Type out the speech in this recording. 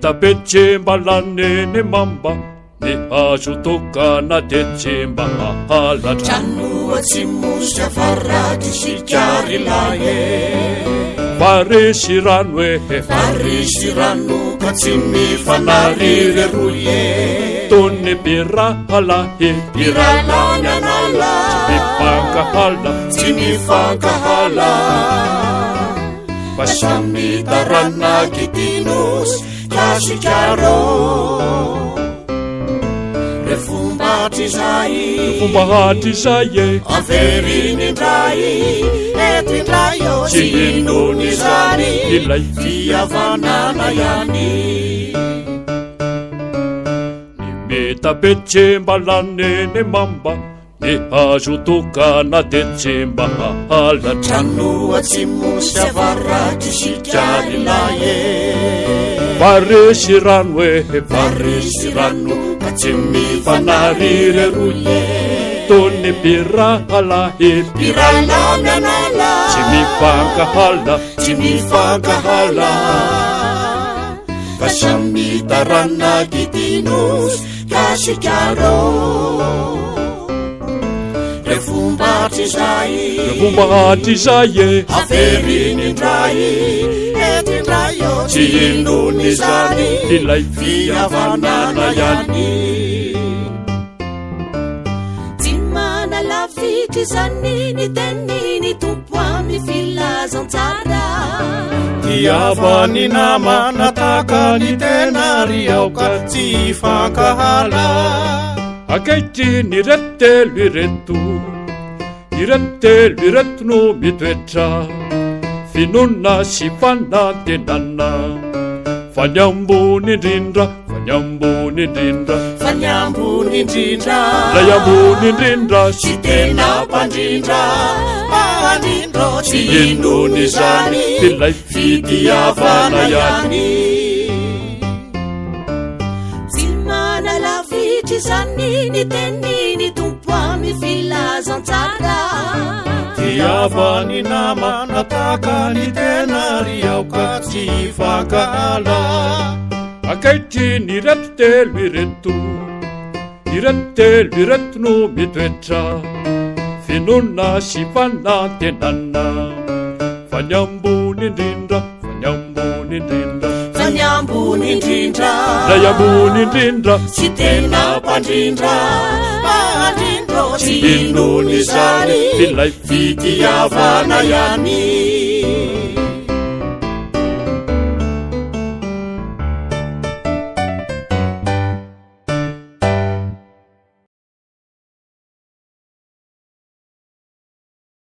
Metapetsembalanen mamba ny hazo tokana de tsemba halatra Tranoatsy mosy avarady sy karilaye Varesy rano Varesy rano ka tsy mifanariry roye Tony birahalahe Biralana nala Mifankahala tsy mifankahala Pasamita ranakitinos kasikaro Refumba hatrizay Averiny indray Etindray o tsy inony zany Ilay fihavanana ihany Ny metapetsembalanen mamba ny hazo tokana de tsemba halatra Tranoatsy mosy avarady sy karilaye Varesy rano Varesy rano ka tsy mifanariry roye Tony birahalahe Biralana nala tsy mifankahala tsy mifankahala Pasamita ranakitinos kasikaro Refumba hatrizay Averiny indray Etindray o tsy inony zany Ilay fihavanana ihany Tsy manala fitry zany ny teniny tompo amy filazantsara Tiavany namana taka ny tena ry aoka tsy fankahala Ankehitriny ny retelo ireto no mitoetra Finona sy fanantenana Fany ambony indrindra Fany ambony indrindra Lay ambony indrindra Tsy tena mpandrindra Mpandrindra tsy inony zany Ilay fitiavana ihany Tsy manala fitry zany ny teniny tompo amy filazantsara Tiavany namana taka ny tena ry aoka tsy fankahala Ankehitriny ny retelo ireto no mitoetra Finona sy fanantenana Fany ambony indrindra Fany ambony indrindra Fany ambony indrindra Lay ambony indrindra Tsy tena mpandrindra Mpandrindra tsy inony zany Ilay fitiavana ihany